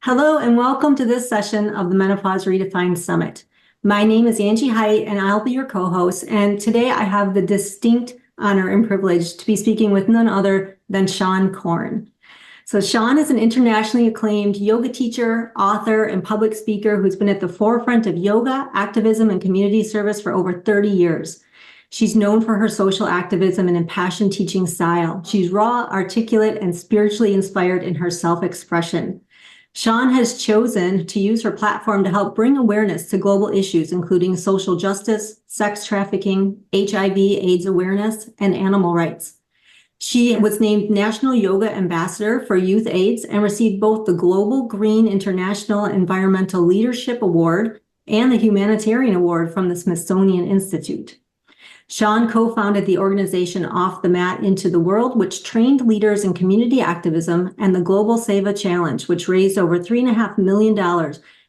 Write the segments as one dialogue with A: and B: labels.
A: Hello and welcome to this session of the Menopause Redefined Summit. My name is Angie Height and I'll be your co-host. And today I have the distinct honor and privilege to be speaking with none other than Seane Corn. So Seane is an internationally acclaimed yoga teacher, author, and public speaker who's been at the forefront of yoga, activism, and community service for over 30 years. She's known for her social activism and impassioned teaching style. She's raw, articulate, and spiritually inspired in her self-expression. Seane has chosen to use her platform to help bring awareness to global issues, including social justice, sex trafficking, HIV/AIDS awareness, and animal rights. She was named National Yoga Ambassador for Youth AIDS and received both the Global Green International Environmental Leadership Award and the Humanitarian Award from the Smithsonian Institute. Seane co-founded the organization Off the Mat Into the World, which trained leaders in community activism, and the Global Seva Challenge, which raised over $3.5 million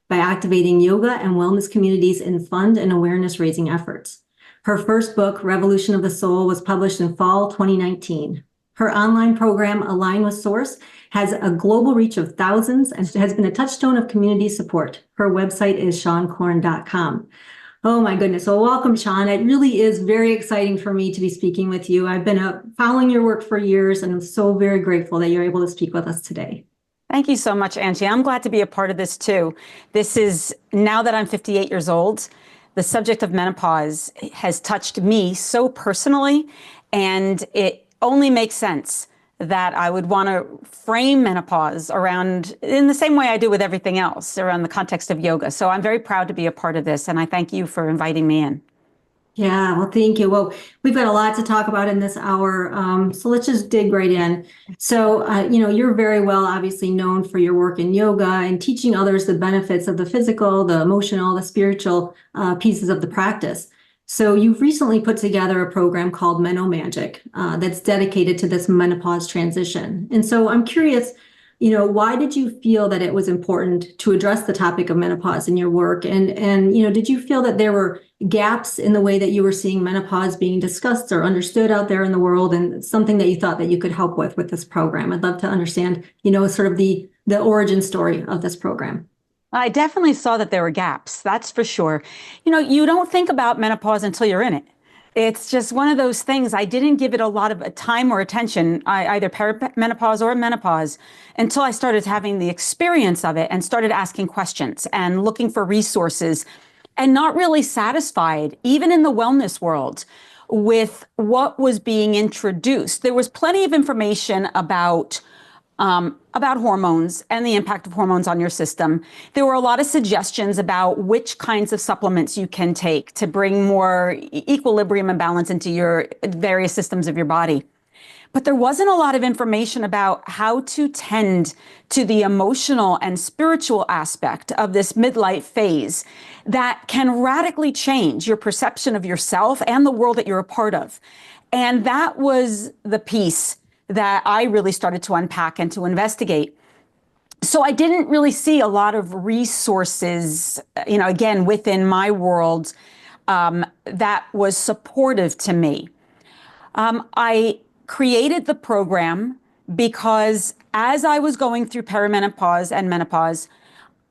A: by activating yoga and wellness communities in fund and awareness-raising efforts. Her first book, Revolution of the Soul, was published in fall 2019. Her online program, Align with Source, has a global reach of thousands and has been a touchstone of community support. Her website is seanecorn.com. Oh my goodness. Well, welcome, Seane. It really is very exciting for me to be speaking with you. I've been following your work for years, and I'm so very grateful that you're able to speak with us today.
B: Thank you so much, Angie. I'm glad to be a part of this too. This is, now that I'm 58 years old, the subject of menopause has touched me so personally, and it only makes sense that I would want to frame menopause around, in the same way I do with everything else, around the context of yoga. So I'm very proud to be a part of this, and I thank you for inviting me in.
A: Yeah, well, thank you. Well, we've got a lot to talk about in this hour, so let's just dig right in. So, you're very well obviously known for your work in yoga and teaching others the benefits of the physical, the emotional, the spiritual pieces of the practice. So you've recently put together a program called Meno Magic that's dedicated to this menopause transition. And so I'm curious, why did you feel that it was important to address the topic of menopause in your work? And did you feel that there were gaps in the way that you were seeing menopause being discussed or understood out there in the world, and something that you thought that you could help with this program? I'd love to understand, sort of the origin story of this program.
B: I definitely saw that there were gaps, that's for sure. You don't think about menopause until you're in it. It's just one of those things. I didn't give it a lot of time or attention, either perimenopause or menopause, until I started having the experience of it and started asking questions and looking for resources, and not really satisfied, even in the wellness world, with what was being introduced. There was plenty of information about hormones and the impact of hormones on your system. There were a lot of suggestions about which kinds of supplements you can take to bring more equilibrium and balance into your various systems of your body. But there wasn't a lot of information about how to tend to the emotional and spiritual aspect of this midlife phase that can radically change your perception of yourself and the world that you're a part of. And that was the piece that I really started to unpack and to investigate. So I didn't really see a lot of resources, again, within my world that was supportive to me. I created the program because as I was going through perimenopause and menopause,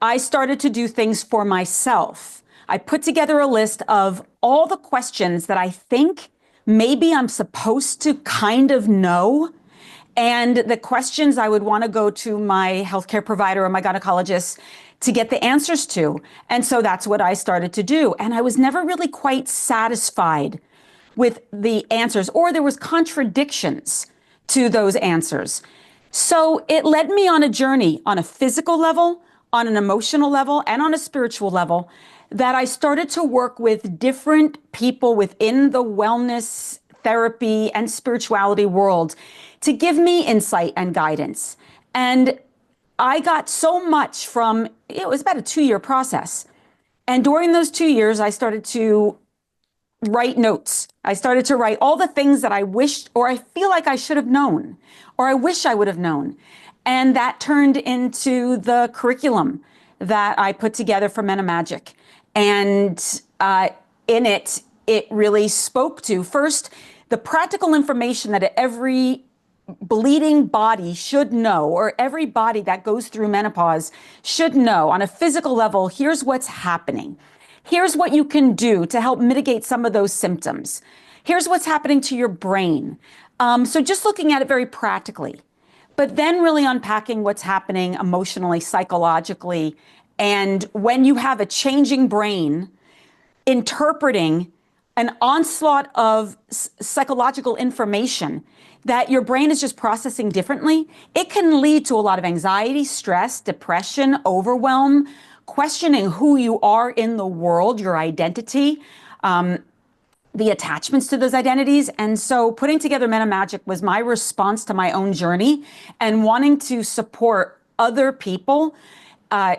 B: I started to do things for myself. I put together a list of all the questions that I think maybe I'm supposed to kind of know, and the questions I would want to go to my healthcare provider or my gynecologist to get the answers to. And so that's what I started to do. And I was never really quite satisfied with the answers, or there was contradictions to those answers. So it led me on a journey on a physical level, on an emotional level, and on a spiritual level, that I started to work with different people within the wellness, therapy, and spirituality world to give me insight and guidance. And I got so much from, it was about a 2-year process. And during those 2 years, I started to write notes. I started to write all the things that I wished, or I feel like I should have known, or I wish I would have known. And that turned into the curriculum that I put together for Meno Magic. And in it really spoke to, first, the practical information that every bleeding body should know, or every body that goes through menopause should know on a physical level, here's what's happening. Here's what you can do to help mitigate some of those symptoms. Here's what's happening to your brain. So just looking at it very practically, but then really unpacking what's happening emotionally, psychologically. And when you have a changing brain, interpreting an onslaught of psychological information that your brain is just processing differently, it can lead to a lot of anxiety, stress, depression, overwhelm, questioning who you are in the world, your identity, the attachments to those identities. And so putting together Men of Magic was my response to my own journey and wanting to support other people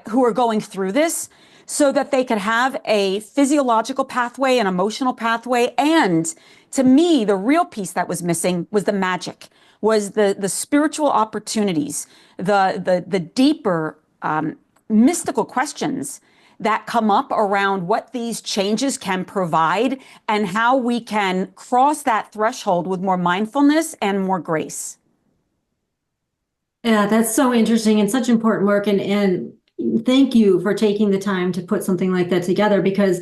B: who are going through this so that they could have a physiological pathway, an emotional pathway. And to me, the real piece that was missing was the magic, was the spiritual opportunities, the deeper mystical questions that come up around what these changes can provide and how we can cross that threshold with more mindfulness and more grace.
A: Yeah, that's so interesting and such important work. And thank you for taking the time to put something like that together because,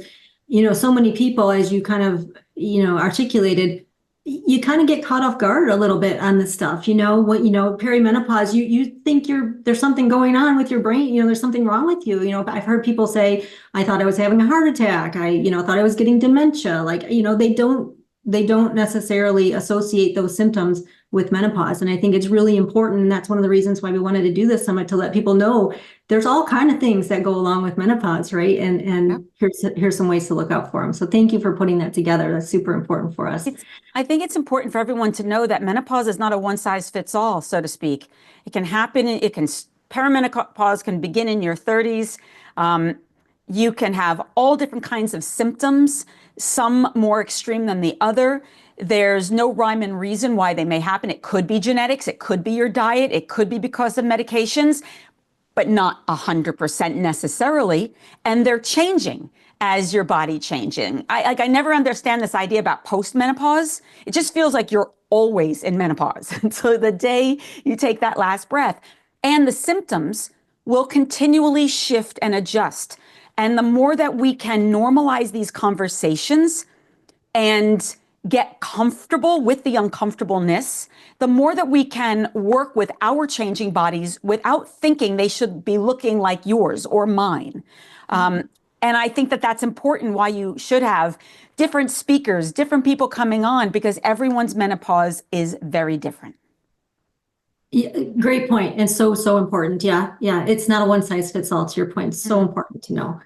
A: so many people, as you kind of, articulated, you kind of get caught off guard a little bit on this stuff. Perimenopause, you think there's something going on with your brain, there's something wrong with you. I've heard people say, I thought I was having a heart attack. I thought I was getting dementia. Like, they don't necessarily associate those symptoms with menopause. And I think it's really important. And that's one of the reasons why we wanted to do this summit, to let people know there's all kind of things that go along with menopause, right? And here's some ways to look out for them. So thank you for putting that together. That's super important for us.
B: I think it's important for everyone to know that menopause is not a one size fits all, so to speak. It can happen, perimenopause can begin in your 30s. You can have all different kinds of symptoms, some more extreme than the other. There's no rhyme and reason why they may happen. It could be genetics, it could be your diet, it could be because of medications, but not 100% necessarily. And they're changing as your body changing. I never understand this idea about postmenopause. It just feels like you're always in menopause until the day you take that last breath. And the symptoms will continually shift and adjust. And the more that we can normalize these conversations and get comfortable with the uncomfortableness, the more that we can work with our changing bodies without thinking they should be looking like yours or mine. And I think that that's important, why you should have different speakers, different people coming on, because everyone's menopause is very different.
A: Yeah, great point. And so important. Yeah. It's not a one size fits all, to your point. It's so important to know.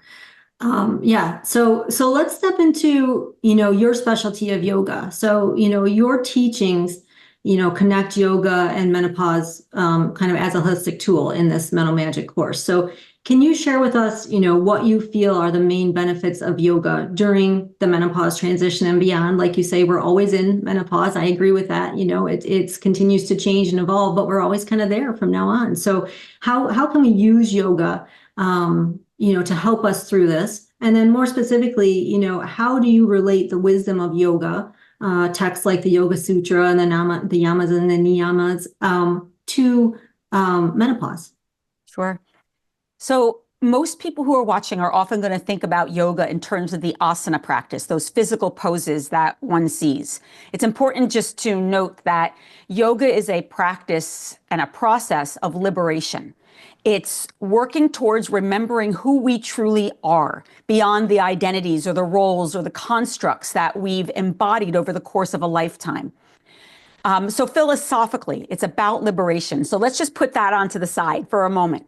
A: So let's step into, your specialty of yoga. So, your teachings, connect yoga and menopause, kind of as a holistic tool in this Men of Magic course. So can you share with us, what you feel are the main benefits of yoga during the menopause transition and beyond? Like you say, we're always in menopause. I agree with that. It continues to change and evolve, but we're always kind of there from now on. So how can we use yoga, to help us through this? And then more specifically, how do you relate the wisdom of yoga, texts like the Yoga Sutra and the yamas and the niyamas, to menopause?
B: Sure. So most people who are watching are often going to think about yoga in terms of the asana practice, those physical poses that one sees. It's important just to note that yoga is a practice and a process of liberation. It's working towards remembering who we truly are beyond the identities or the roles or the constructs that we've embodied over the course of a lifetime. So philosophically, it's about liberation. So let's just put that onto the side for a moment.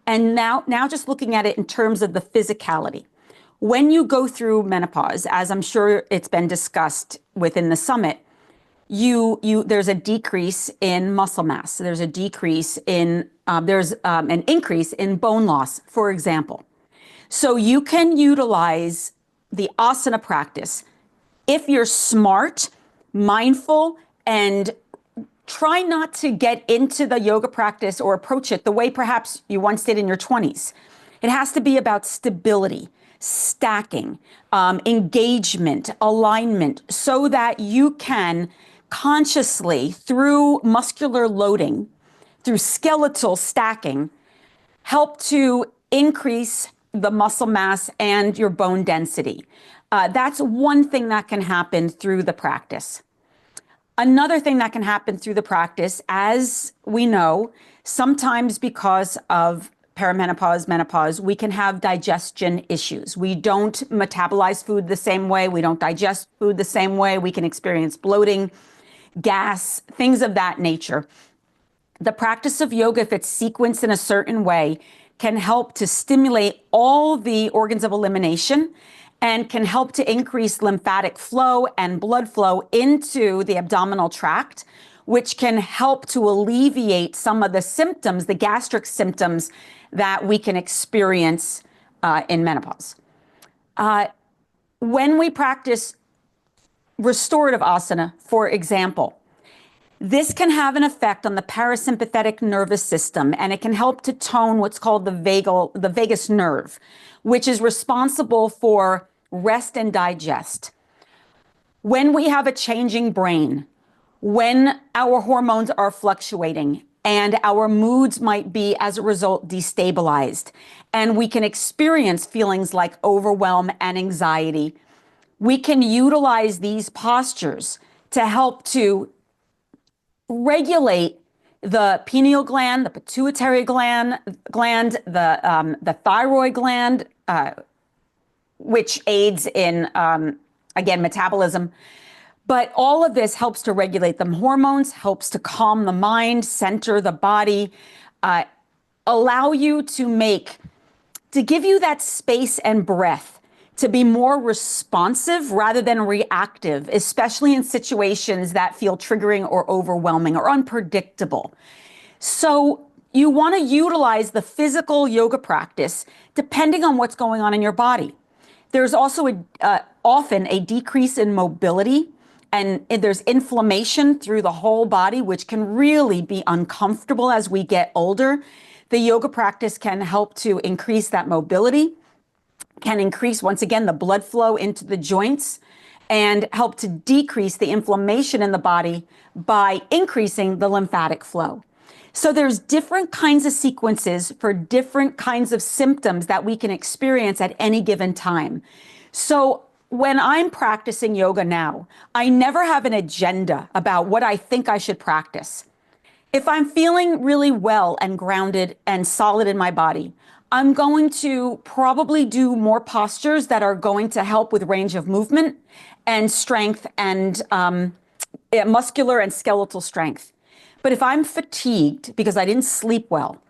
B: And now just looking at it in terms of the physicality. When you go through menopause, as I'm sure it's been discussed within the summit, there's a decrease in muscle mass. There's a decrease in, an increase in bone loss, for example. So you can utilize the asana practice if you're smart, mindful, and try not to get into the yoga practice or approach it the way perhaps you once did in your 20s. It has to be about stability, stacking, engagement, alignment, so that you can consciously, through muscular loading, through skeletal stacking, help to increase the muscle mass and your bone density. That's one thing that can happen through the practice. Another thing that can happen through the practice, as we know, sometimes because of perimenopause, menopause, we can have digestion issues. We don't metabolize food the same way. We don't digest food the same way. We can experience bloating, gas, things of that nature. The practice of yoga, if it's sequenced in a certain way, can help to stimulate all the organs of elimination and can help to increase lymphatic flow and blood flow into the abdominal tract, which can help to alleviate some of the symptoms, the gastric symptoms that we can experience in menopause. When we practice restorative asana, for example, this can have an effect on the parasympathetic nervous system, and it can help to tone what's called the vagus nerve, which is responsible for rest and digest. When we have a changing brain, when our hormones are fluctuating, and our moods might be, as a result, destabilized, and we can experience feelings like overwhelm and anxiety, we can utilize these postures to help to regulate the pineal gland, the pituitary gland, the thyroid gland, which aids in, again, metabolism. But all of this helps to regulate the hormones, helps to calm the mind, center the body, allow you to give you that space and breath to be more responsive rather than reactive, especially in situations that feel triggering or overwhelming or unpredictable. So you want to utilize the physical yoga practice depending on what's going on in your body. There's also often a decrease in mobility, and there's inflammation through the whole body, which can really be uncomfortable as we get older. The yoga practice can help to increase that mobility, can increase, once again, the blood flow into the joints, and help to decrease the inflammation in the body by increasing the lymphatic flow. So there's different kinds of sequences for different kinds of symptoms that we can experience at any given time. So when I'm practicing yoga now, I never have an agenda about what I think I should practice. If I'm feeling really well and grounded and solid in my body, I'm going to probably do more postures that are going to help with range of movement and strength and muscular and skeletal strength. But if I'm fatigued because I didn't sleep well,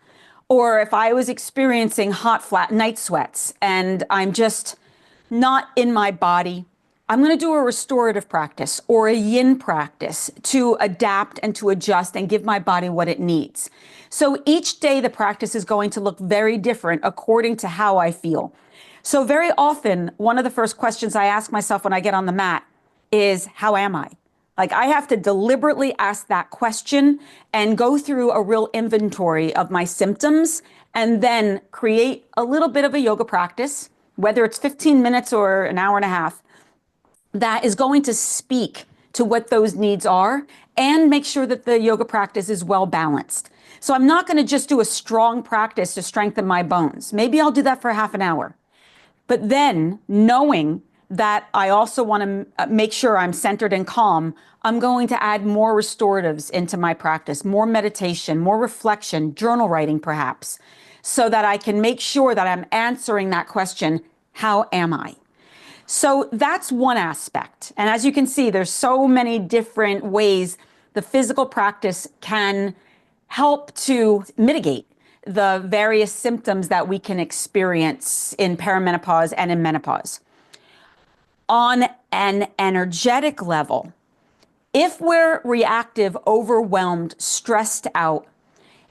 B: or if I was experiencing hot, flat night sweats and I'm just not in my body, I'm going to do a restorative practice or a yin practice to adapt and to adjust and give my body what it needs. So each day the practice is going to look very different according to how I feel. So very often, one of the first questions I ask myself when I get on the mat is, how am I? Like, I have to deliberately ask that question and go through a real inventory of my symptoms and then create a little bit of a yoga practice, whether it's 15 minutes or an hour and a half, that is going to speak to what those needs are and make sure that the yoga practice is well balanced. So I'm not going to just do a strong practice to strengthen my bones. Maybe I'll do that for half an hour. But then, knowing that I also want to make sure I'm centered and calm, I'm going to add more restoratives into my practice, more meditation, more reflection, journal writing perhaps, so that I can make sure that I'm answering that question, how am I? So that's one aspect. And as you can see, there's so many different ways the physical practice can help to mitigate the various symptoms that we can experience in perimenopause and in menopause. On an energetic level, if we're reactive, overwhelmed, stressed out,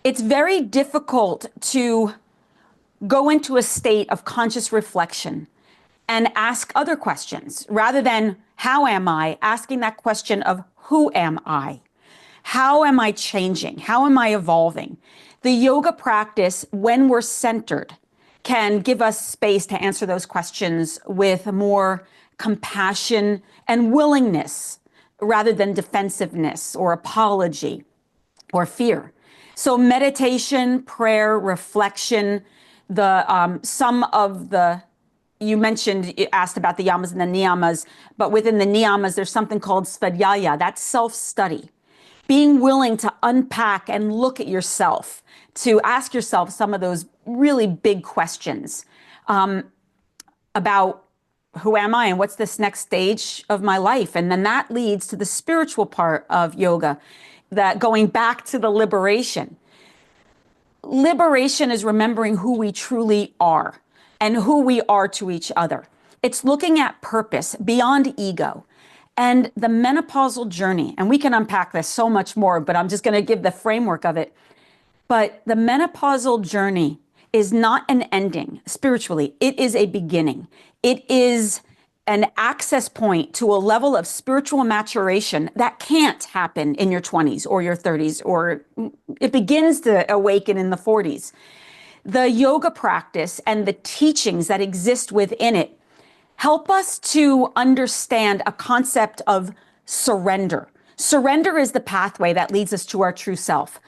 B: it's very difficult to go into a state of conscious reflection and ask other questions rather than how am I, asking that question of who am I? How am I changing? How am I evolving? The yoga practice, when we're centered, can give us space to answer those questions with more compassion and willingness rather than defensiveness or apology or fear. So meditation, prayer, reflection, some of the, you asked about the yamas and the niyamas, but within the niyamas, there's something called svadhyaya, that's self-study. Being willing to unpack and look at yourself, to ask yourself some of those really big questions about who am I and what's this next stage of my life? And then that leads to the spiritual part of yoga, that going back to the liberation. Liberation is remembering who we truly are and who we are to each other. It's looking at purpose beyond ego. And the menopausal journey, and we can unpack this so much more, but I'm just going to give the framework of it. But the menopausal journey is not an ending spiritually. It is a beginning. It is an access point to a level of spiritual maturation that can't happen in your 20s or your 30s, or it begins to awaken in the 40s. The yoga practice and the teachings that exist within it help us to understand a concept of surrender. Surrender is the pathway that leads us to our true self.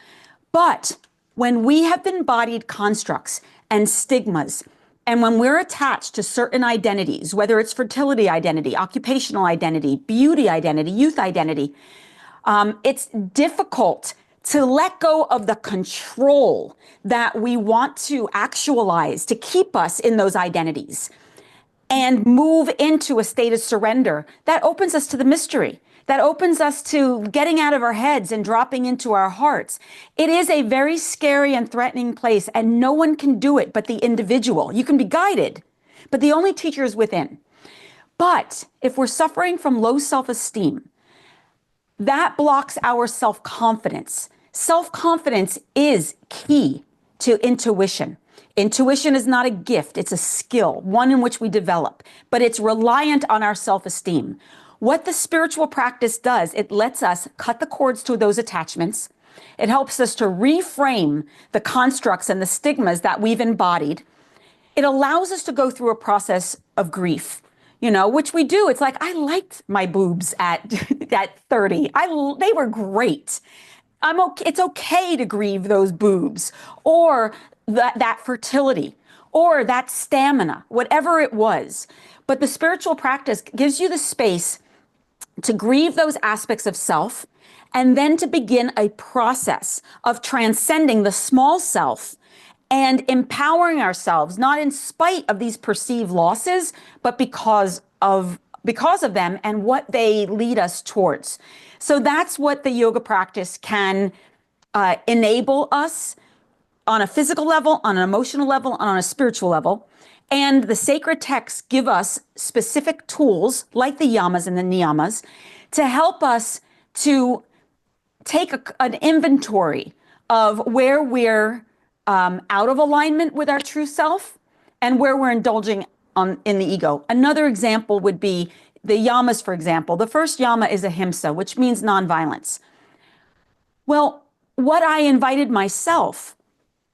B: But when we have embodied constructs and stigmas, and when we're attached to certain identities, whether it's fertility identity, occupational identity, beauty identity, youth identity, it's difficult to let go of the control that we want to actualize to keep us in those identities and move into a state of surrender that opens us to the mystery, that opens us to getting out of our heads and dropping into our hearts. It is a very scary and threatening place, and no one can do it but the individual. You can be guided, but the only teacher is within. But if we're suffering from low self-esteem, that blocks our self-confidence. Self-confidence is key to intuition. Intuition is not a gift, it's a skill, one in which we develop, but it's reliant on our self-esteem. What the spiritual practice does, it lets us cut the cords to those attachments. It helps us to reframe the constructs and the stigmas that we've embodied. It allows us to go through a process of grief, which we do. It's like, I liked my boobs at 30. They were great. It's okay to grieve those boobs, or that fertility, or that stamina, whatever it was. But the spiritual practice gives you the space to grieve those aspects of self, and then to begin a process of transcending the small self and empowering ourselves, not in spite of these perceived losses, but because of them and what they lead us towards. So that's what the yoga practice can enable us on a physical level, on an emotional level, and on a spiritual level. And the sacred texts give us specific tools, like the yamas and the niyamas, to help us to take an inventory of where we're out of alignment with our true self and where we're indulging in the ego. Another example would be the yamas, for example. The first yama is ahimsa, which means nonviolence. Well, what I invited myself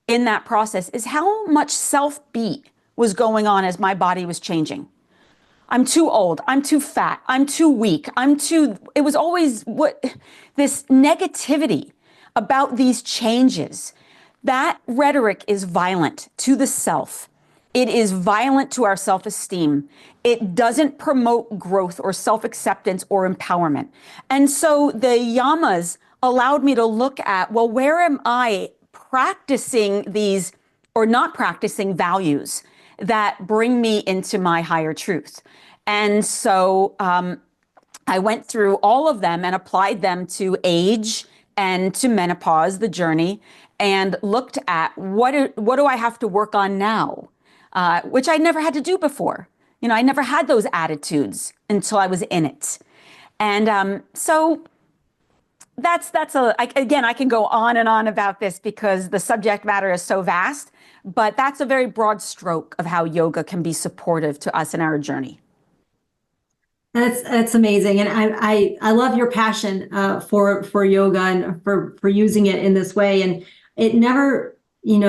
B: in that process is how much self-beat was going on as my body was changing. I'm too old, I'm too fat, I'm too weak, it was always this negativity about these changes. That rhetoric is violent to the self. It is violent to our self-esteem. It doesn't promote growth or self-acceptance or empowerment. And so the yamas allowed me to look at, well, where am I practicing these or not practicing values that bring me into my higher truth? And so I went through all of them and applied them to age and to menopause, the journey, and looked at what do I have to work on now, which I never had to do before. I never had those attitudes until I was in it. And so again, I can go on and on about this because the subject matter is so vast, but that's a very broad stroke of how yoga can be supportive to us in our journey.
A: That's amazing, and I love your passion for yoga and for using it in this way. And it never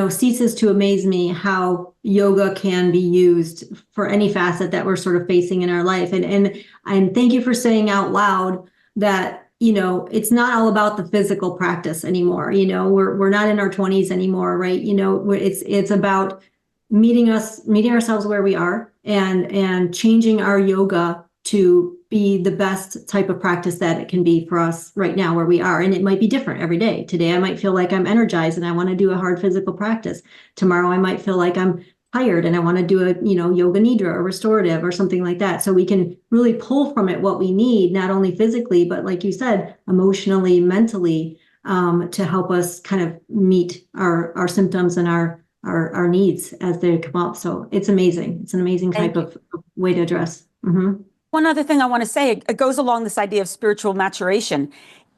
A: ceases to amaze me how yoga can be used for any facet that we're sort of facing in our life. And thank you for saying out loud that, it's not all about the physical practice anymore. We're not in our 20s anymore, right? It's about meeting ourselves where we are and changing our yoga to be the best type of practice that it can be for us right now where we are. And it might be different every day. Today, I might feel like I'm energized and I want to do a hard physical practice. Tomorrow, I might feel like I'm tired and I want to do a, yoga nidra or restorative or something like that. So we can really pull from it what we need, not only physically, but like you said, emotionally, mentally, to help us kind of meet our symptoms and our needs as they come up. So it's amazing. It's an amazing type of way to address. Mm-hmm.
B: One other thing I want to say, it goes along this idea of spiritual maturation.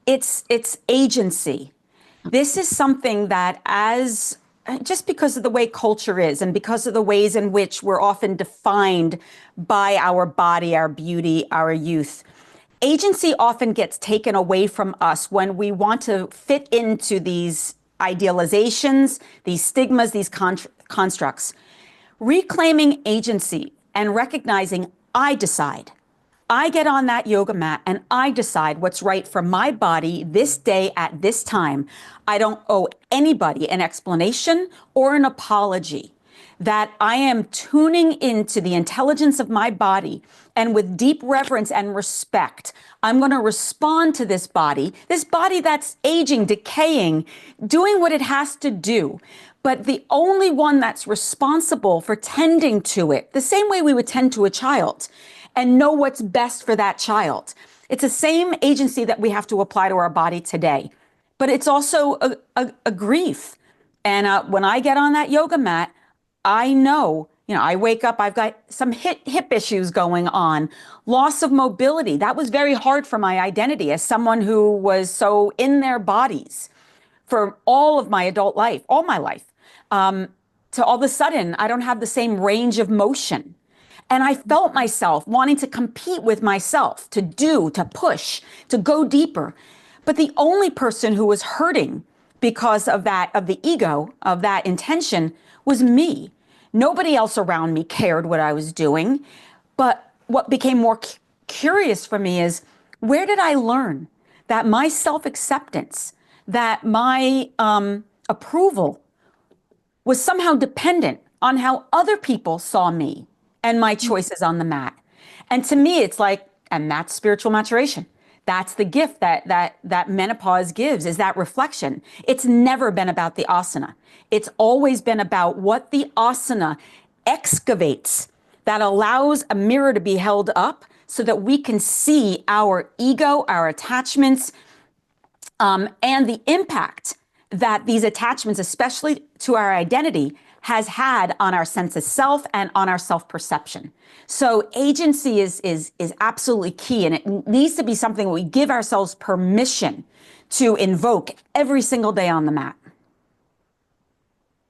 B: It's agency. This is something that just because of the way culture is and because of the ways in which we're often defined by our body, our beauty, our youth, agency often gets taken away from us when we want to fit into these idealizations, these stigmas, these constructs. Reclaiming agency and recognizing I decide. I get on that yoga mat and I decide what's right for my body this day at this time. I don't owe anybody an explanation or an apology. That I am tuning into the intelligence of my body, and with deep reverence and respect, I'm going to respond to this body that's aging, decaying, doing what it has to do. But the only one that's responsible for tending to it, the same way we would tend to a child and know what's best for that child. It's the same agency that we have to apply to our body today. But it's also a grief. And when I get on that yoga mat, I know, I wake up, I've got some hip issues going on, loss of mobility. That was very hard for my identity as someone who was so in their bodies for all of my adult life, all my life. To all of a sudden, I don't have the same range of motion. And I felt myself wanting to compete with myself, to push, to go deeper. But the only person who was hurting because of the ego, of that intention, was me. Nobody else around me cared what I was doing. But what became more curious for me is, where did I learn that my self-acceptance, that my approval was somehow dependent on how other people saw me and my choices on the mat? And to me, it's like, and that's spiritual maturation. That's the gift that menopause gives, is that reflection. It's never been about the asana. It's always been about what the asana excavates, that allows a mirror to be held up so that we can see our ego, our attachments, and the impact that these attachments, especially to our identity, has had on our sense of self and on our self-perception. So agency is absolutely key, and it needs to be something we give ourselves permission to invoke every single day on the mat.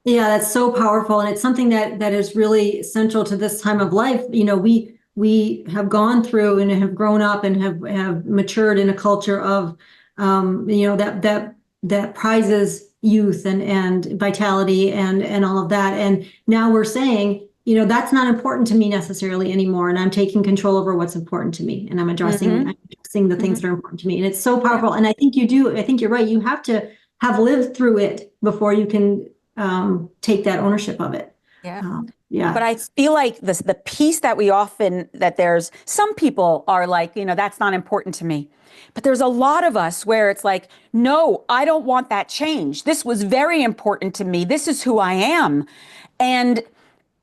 A: Yeah, that's so powerful, and it's something that is really central to this time of life. We have gone through and have grown up and have matured in a culture of that prizes youth and vitality and all of that. And now we're saying, that's not important to me necessarily anymore. And I'm taking control over what's important to me. And I'm addressing the things that are important to me. And it's so powerful. And I think you're right. You have to have lived through it before you can take that ownership of it.
B: Yeah.
A: Yeah.
B: But I feel like the piece that there's some people are like, that's not important to me. But there's a lot of us where it's like, no, I don't want that change. This was very important to me. This is who I am. And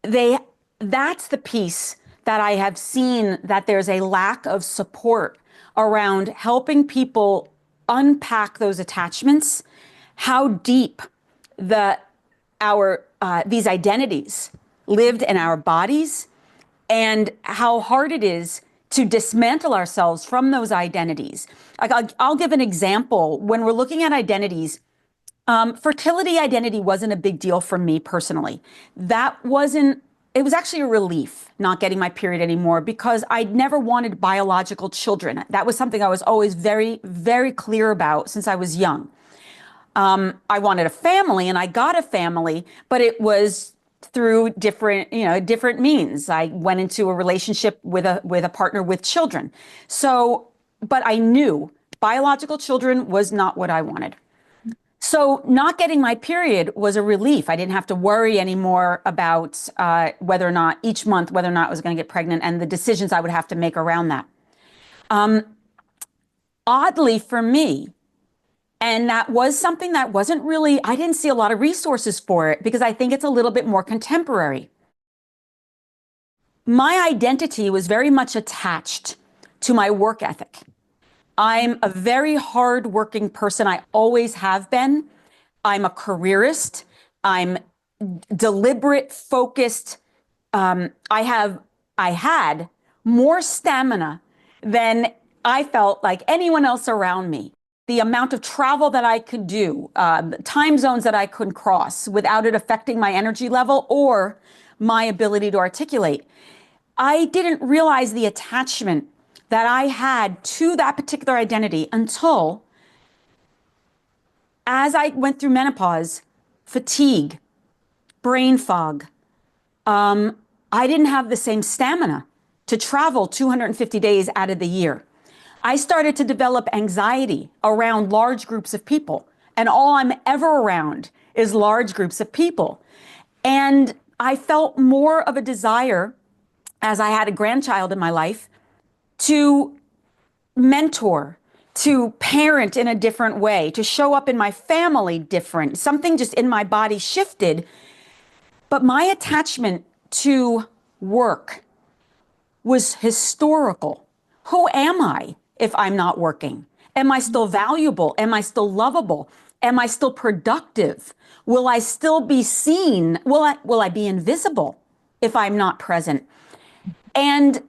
B: that's the piece that I have seen, that there's a lack of support around helping people unpack those attachments, how deep these identities lived in our bodies, and how hard it is to dismantle ourselves from those identities. I'll give an example. When we're looking at identities, fertility identity wasn't a big deal for me personally. It was actually a relief not getting my period anymore, because I never wanted biological children. That was something I was always very, very clear about since I was young. I wanted a family, and I got a family, but it was through different means. I went into a relationship with a partner with children. So but I knew biological children was not what I wanted. So not getting my period was a relief. I didn't have to worry anymore about whether or not each month, whether or not I was going to get pregnant and the decisions I would have to make around that. Oddly for me, and that was something that wasn't really, I didn't see a lot of resources for it because I think it's a little bit more contemporary. My identity was very much attached to my work ethic. I'm a very hardworking person. I always have been. I'm a careerist. I'm deliberate, focused. I had more stamina than I felt like anyone else around me. The amount of travel that I could do, time zones that I could cross without it affecting my energy level or my ability to articulate. I didn't realize the attachment that I had to that particular identity until, as I went through menopause, fatigue, brain fog, I didn't have the same stamina to travel 250 days out of the year. I started to develop anxiety around large groups of people, and all I'm ever around is large groups of people. And I felt more of a desire, as I had a grandchild in my life, to mentor, to parent in a different way, to show up in my family different. Something just in my body shifted. But my attachment to work was historical. Who am I if I'm not working? Am I still valuable? Am I still lovable? Am I still productive? Will I still be seen? Will I be invisible if I'm not present? And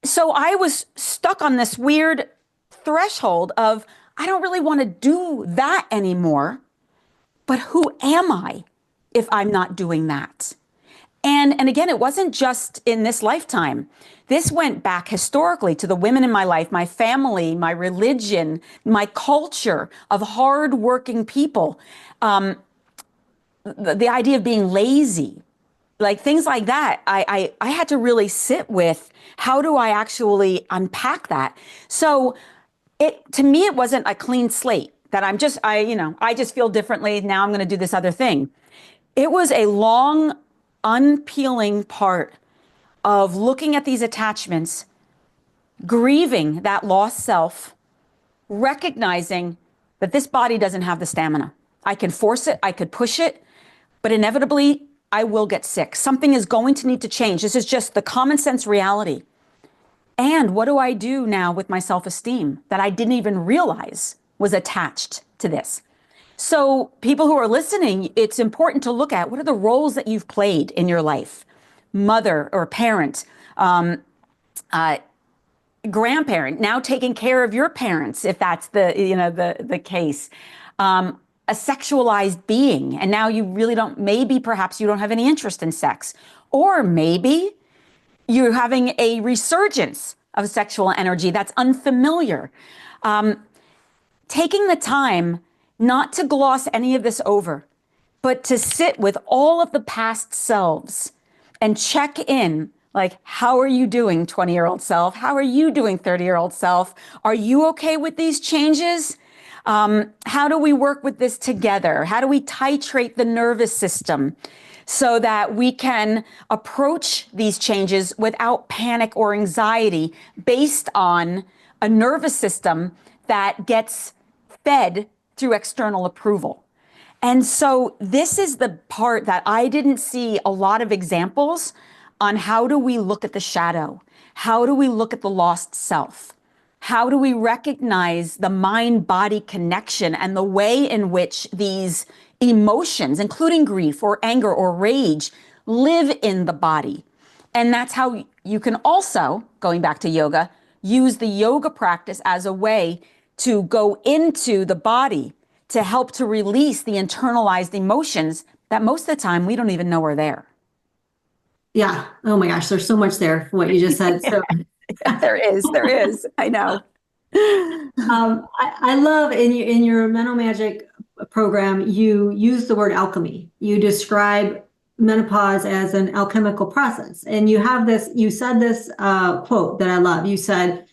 B: so I was stuck on this weird threshold of, I don't really want to do that anymore, but who am I if I'm not doing that? And again, it wasn't just in this lifetime. This went back historically to the women in my life, my family, my religion, my culture of hardworking people. The idea of being lazy, like things like that, I had to really sit with, how do I actually unpack that? So to me, it wasn't a clean slate that I just feel differently. Now I'm going to do this other thing. It was a long unpeeling part of looking at these attachments, grieving that lost self, recognizing that this body doesn't have the stamina. I can force it, I could push it, but inevitably I will get sick. Something is going to need to change. This is just the common sense reality. And what do I do now with my self-esteem that I didn't even realize was attached to this? So people who are listening, it's important to look at, what are the roles that you've played in your life? Mother or parent, grandparent, now taking care of your parents, if that's the case. A sexualized being, and now you really perhaps you don't have any interest in sex. Or maybe you're having a resurgence of sexual energy that's unfamiliar. Taking the time not to gloss any of this over, but to sit with all of the past selves and check in, like, how are you doing, 20-year-old self? How are you doing, 30-year-old self? Are you okay with these changes? How do we work with this together? How do we titrate the nervous system so that we can approach these changes without panic or anxiety based on a nervous system that gets fed through external approval? And so this is the part that I didn't see a lot of examples on. How do we look at the shadow? How do we look at the lost self? How do we recognize the mind-body connection and the way in which these emotions, including grief or anger or rage, live in the body? And that's how you can also, going back to yoga, use the yoga practice as a way to go into the body to help to release the internalized emotions that most of the time we don't even know are there.
A: Yeah. Oh my gosh, there's so much there for what you just said. So
B: there is. I know.
A: I love in your mental magic program, you use the word alchemy. You describe menopause as an alchemical process. And you said this quote that I love. You said,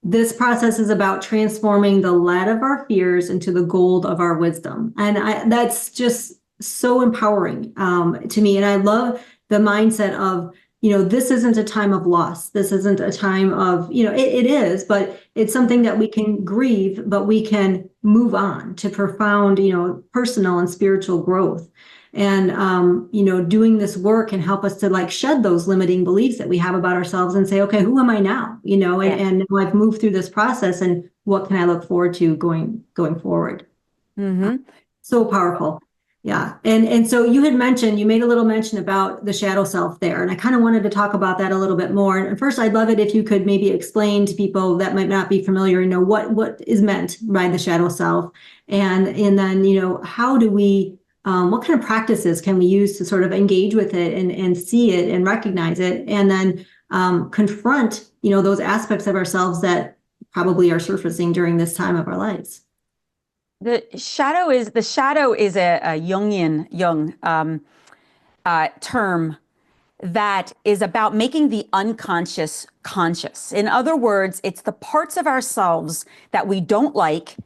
A: this process is about transforming the lead of our fears into the gold of our wisdom. And that's just so empowering to me. And I love the mindset of, this isn't a time of loss. This isn't a time of, it is, but it's something that we can grieve, but we can move on to profound, personal and spiritual growth. And, doing this work can help us to like shed those limiting beliefs that we have about ourselves and say, okay, who am I now? And now I've moved through this process, and what can I look forward to going forward?
B: Mm-hmm.
A: So powerful. Yeah. And so you made a little mention about the shadow self there. And I kind of wanted to talk about that a little bit more. And first, I'd love it if you could maybe explain to people that might not be familiar, what is meant by the shadow self. And then, how do we, what kind of practices can we use to sort of engage with it and see it and recognize it, and then confront, those aspects of ourselves that probably are surfacing during this time of our lives?
B: The shadow is a Jungian term that is about making the unconscious conscious. In other words, it's the parts of ourselves that we don't like,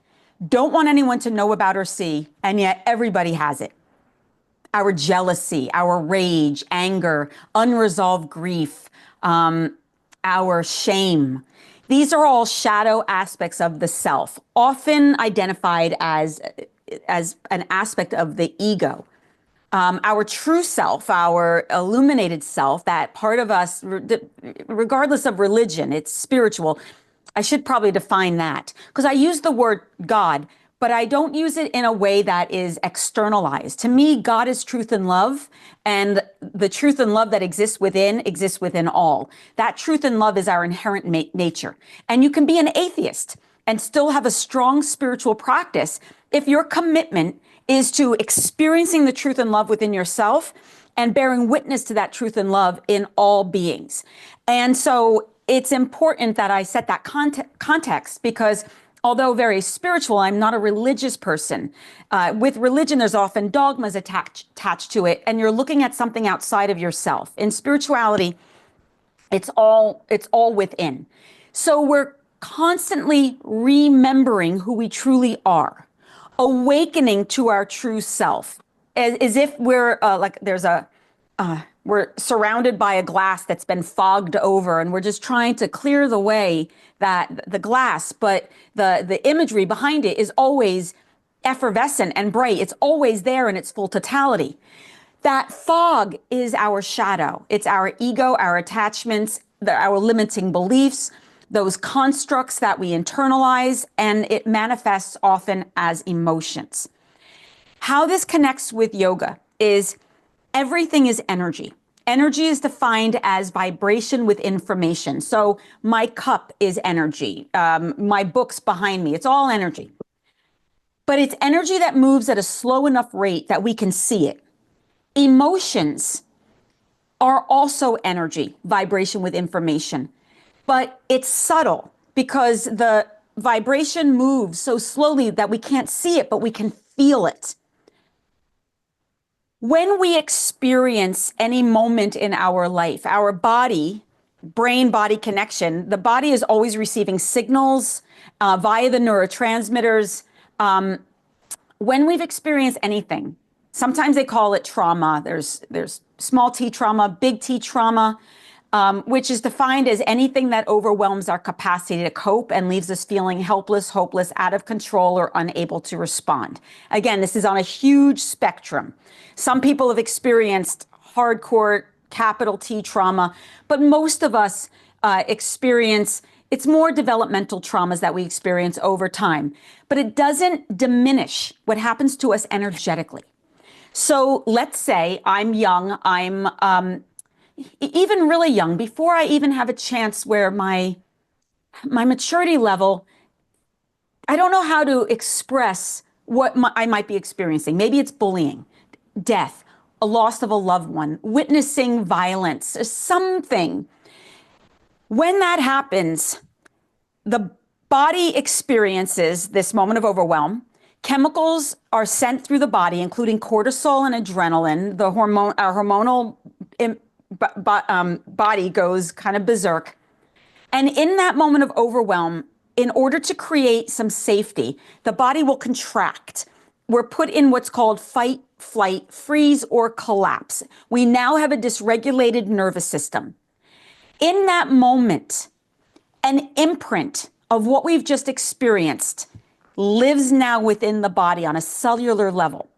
B: don't want anyone to know about or see, and yet everybody has it. Our jealousy, our rage, anger, unresolved grief, our shame. These are all shadow aspects of the self, often identified as an aspect of the ego. Our true self, our illuminated self, that part of us, regardless of religion, it's spiritual. I should probably define that, because I use the word God, but I don't use it in a way that is externalized. To me, God is truth and love, and the truth and love that exists within all. That truth and love is our inherent nature. And you can be an atheist and still have a strong spiritual practice if your commitment is to experiencing the truth and love within yourself and bearing witness to that truth and love in all beings. And so it's important that I set that context, because although very spiritual, I'm not a religious person. With religion, there's often dogmas attached to it, and you're looking at something outside of yourself. In spirituality, it's all within. So we're constantly remembering who we truly are, awakening to our true self, as if we're we're surrounded by a glass that's been fogged over, and we're just trying to clear the way, that the glass, but the imagery behind it is always effervescent and bright. It's always there in its full totality. That fog is our shadow. It's our ego, our attachments, our limiting beliefs, those constructs that we internalize, and it manifests often as emotions. How this connects with yoga is everything is energy. Energy is defined as vibration with information. So my cup is energy. My books behind me, it's all energy. But it's energy that moves at a slow enough rate that we can see it. Emotions are also energy, vibration with information. But it's subtle because the vibration moves so slowly that we can't see it, but we can feel it. When we experience any moment in our life, our body, brain-body connection, the body is always receiving signals via the neurotransmitters. When we've experienced anything, sometimes they call it trauma. There's small t trauma, big T trauma, which is defined as anything that overwhelms our capacity to cope and leaves us feeling helpless, hopeless, out of control, or unable to respond. Again, this is on a huge spectrum. Some people have experienced hardcore capital T trauma, but most of us experience, it's more developmental traumas that we experience over time, but it doesn't diminish what happens to us energetically. So let's say I'm young, I'm even really young, before I even have a chance where my maturity level, I don't know how to express what I might be experiencing. Maybe it's bullying, death, a loss of a loved one, witnessing violence, something. When that happens, the body experiences this moment of overwhelm. Chemicals are sent through the body, including cortisol and adrenaline. Our hormonal body goes kind of berserk. And in that moment of overwhelm, in order to create some safety, the body will contract. We're put in what's called fight, flight, freeze, or collapse. We now have a dysregulated nervous system. In that moment, an imprint of what we've just experienced lives now within the body on a cellular level.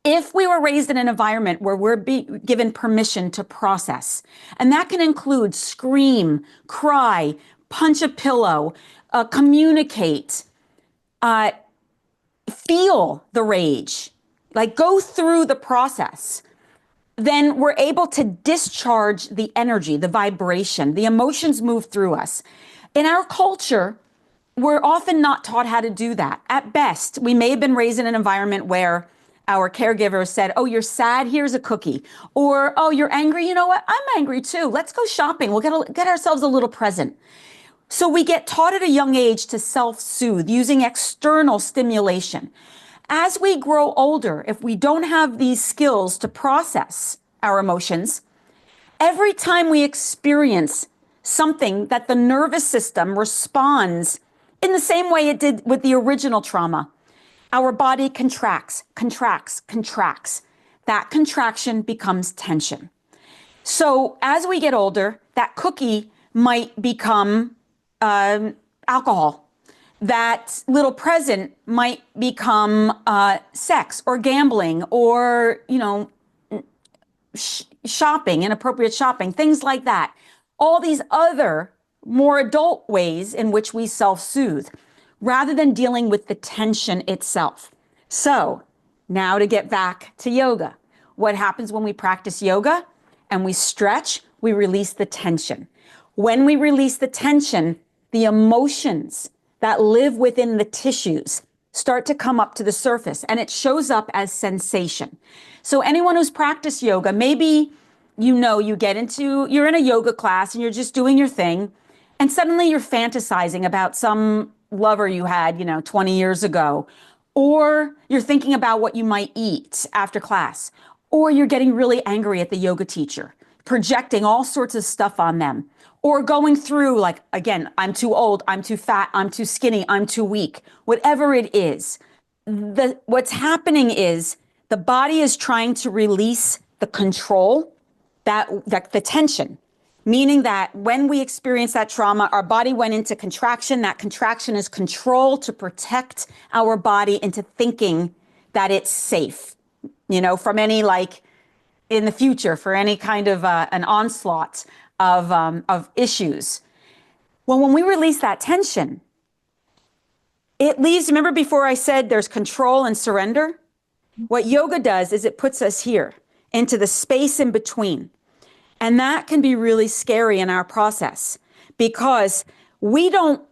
B: If we were raised in an environment where we're given permission to process, and that can include scream, cry, punch a pillow, communicate, feel the rage, like go through the process, then we're able to discharge the energy, the vibration, the emotions move through us. In our culture, we're often not taught how to do that. At best, we may have been raised in an environment where our caregiver said, oh, you're sad, here's a cookie. Or, oh, you're angry, you know what, I'm angry too. Let's go shopping, we'll get ourselves a little present. So we get taught at a young age to self-soothe using external stimulation. As we grow older, if we don't have these skills to process our emotions, every time we experience something that the nervous system responds in the same way it did with the original trauma, our body contracts, contracts, contracts. That contraction becomes tension. So as we get older, that cookie might become alcohol. That little present might become sex or gambling or, shopping, inappropriate shopping, things like that. All these other more adult ways in which we self-soothe rather than dealing with the tension itself. So now to get back to yoga. What happens when we practice yoga and we stretch? We release the tension. When we release the tension, the emotions that live within the tissues start to come up to the surface, and it shows up as sensation. So anyone who's practiced yoga, maybe you're in a yoga class and you're just doing your thing, and suddenly you're fantasizing about some lover you had, 20 years ago, or you're thinking about what you might eat after class, or you're getting really angry at the yoga teacher, projecting all sorts of stuff on them, or going through like, again, I'm too old, I'm too fat, I'm too skinny, I'm too weak, whatever it is. What's happening is the body is trying to release the control, that the tension, meaning that when we experience that trauma, our body went into contraction. That contraction is control to protect our body into thinking that it's safe, from any, like in the future, for any kind of an onslaught of issues. Well, when we release that tension, it leaves, remember before I said there's control and surrender? What yoga does is it puts us here into the space in between. And that can be really scary in our process because we don't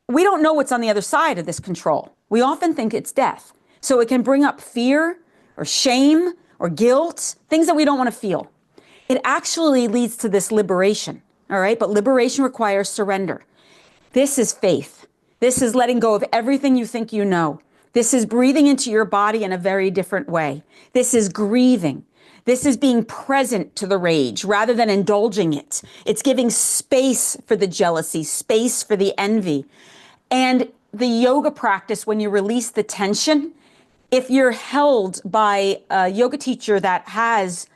B: know what's on the other side of this control. We often think it's death. So it can bring up fear or shame or guilt, things that we don't want to feel. It actually leads to this liberation, all right? But liberation requires surrender. This is faith. This is letting go of everything you think you know. This is breathing into your body in a very different way. This is grieving. This is being present to the rage rather than indulging it. It's giving space for the jealousy, space for the envy. And the yoga practice, when you release the tension, if you're held by a yoga teacher that has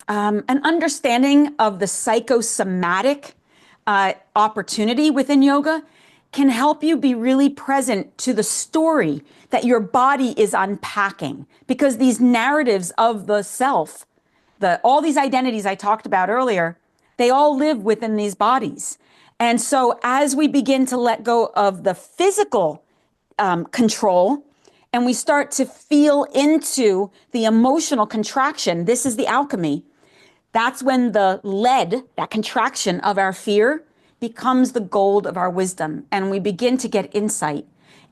B: an understanding of the psychosomatic opportunity within yoga, can help you be really present to the story that your body is unpacking. Because these narratives of the self, all these identities I talked about earlier, they all live within these bodies. And so as we begin to let go of the physical control and we start to feel into the emotional contraction, this is the alchemy. That's when the lead, that contraction of our fear, becomes the gold of our wisdom. And we begin to get insight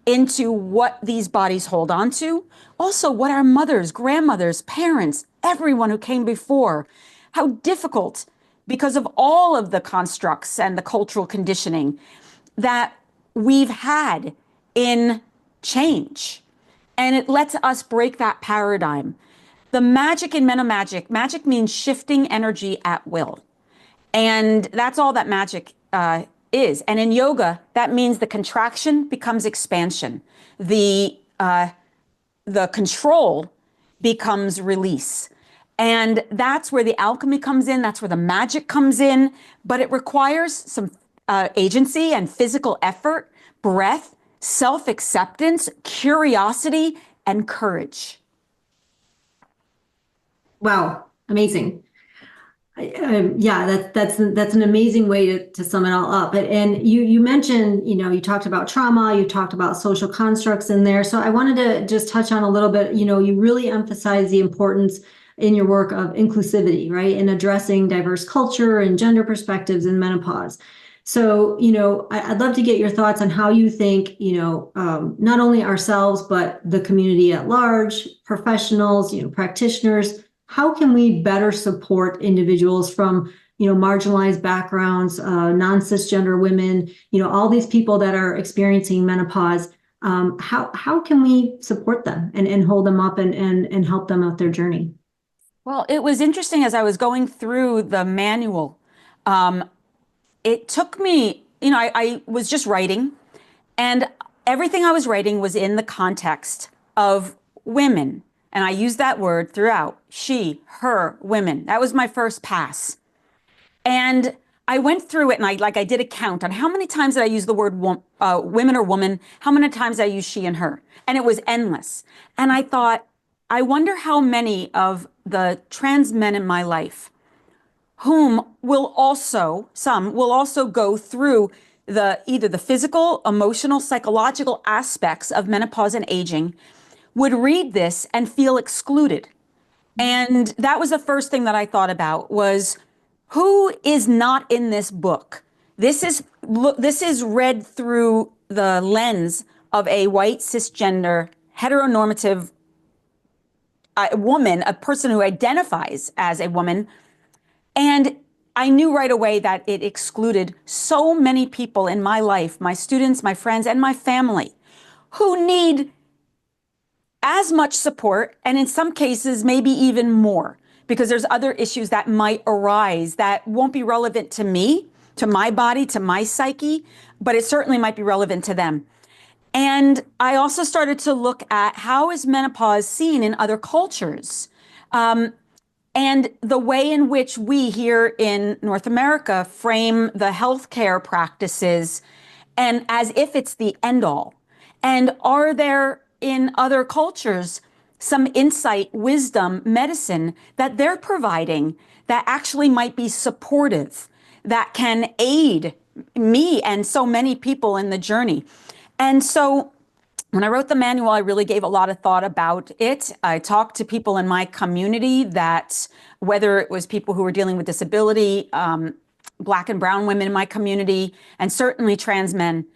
B: into what these bodies hold on to. Also, what our mothers, grandmothers, parents, everyone who came before, how difficult, because of all of the constructs and the cultural conditioning that we've had in change. And it lets us break that paradigm. The magic in magic means shifting energy at will. And that's all that magic is. And in yoga, that means the contraction becomes expansion. The control becomes release. And that's where the alchemy comes in. That's where the magic comes in. But it requires some agency and physical effort, breath, self-acceptance, curiosity, and courage.
A: Wow, amazing. Yeah, that's an amazing way to sum it all up. And you mentioned, you talked about trauma, you talked about social constructs in there. So I wanted to just touch on a little bit, you really emphasize the importance in your work of inclusivity, right? And addressing diverse culture and gender perspectives in menopause. So, I'd love to get your thoughts on how you think, not only ourselves, but the community at large, professionals, practitioners, how can we better support individuals from, marginalized backgrounds, non-cisgender women, all these people that are experiencing menopause? How can we support them and hold them up and help them out their journey?
B: Well, it was interesting as I was going through the manual. It took me, I was just writing, and everything I was writing was in the context of women. And I used that word throughout: she, her, women. That was my first pass. And I went through it and I did a count on how many times did I use the word women or woman, how many times I used she and her. And it was endless. And I thought, I wonder how many of the trans men in my life, some will also go through either the physical, emotional, psychological aspects of menopause and aging, would read this and feel excluded. And that was the first thing that I thought about was, who is not in this book? This is read through the lens of a white, cisgender, heteronormative woman, a person who identifies as a woman. And I knew right away that it excluded so many people in my life, my students, my friends, and my family, who need as much support, and in some cases, maybe even more, because there's other issues that might arise that won't be relevant to me, to my body, to my psyche, but it certainly might be relevant to them. And I also started to look at how is menopause seen in other cultures. And the way in which we here in North America frame the healthcare practices and as if it's the end all. And are there in other cultures some insight, wisdom, medicine that they're providing that actually might be supportive, that can aid me and so many people in the journey? And so when I wrote the manual, I really gave a lot of thought about it. I talked to people in my community, that whether it was people who were dealing with disability, Black and brown women in my community, and certainly trans men,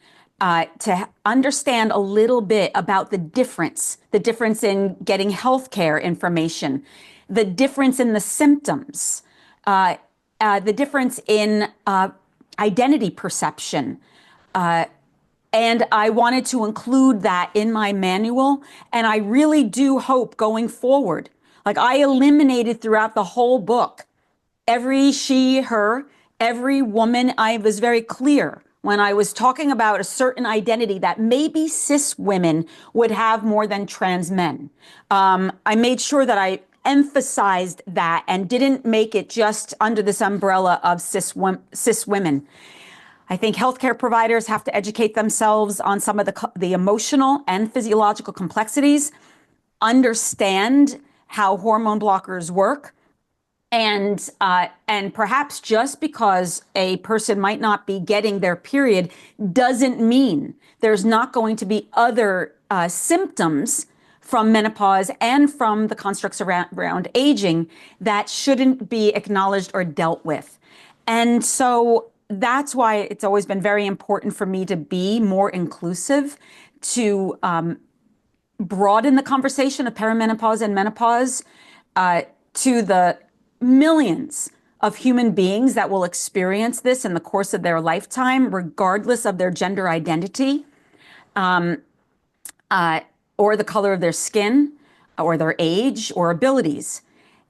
B: to understand a little bit about the difference in getting healthcare information, the difference in the symptoms, the difference in identity perception. And I wanted to include that in my manual. And I really do hope going forward, like I eliminated throughout the whole book, every she, her, every woman. I was very clear when I was talking about a certain identity that maybe cis women would have more than trans men. I made sure that I emphasized that and didn't make it just under this umbrella of cis women. I think healthcare providers have to educate themselves on some of the emotional and physiological complexities, understand how hormone blockers work, and perhaps just because a person might not be getting their period doesn't mean there's not going to be other symptoms from menopause and from the constructs around aging that shouldn't be acknowledged or dealt with. And so that's why it's always been very important for me to be more inclusive, to broaden the conversation of perimenopause and menopause to the millions of human beings that will experience this in the course of their lifetime, regardless of their gender identity, or the color of their skin, or their age, or abilities,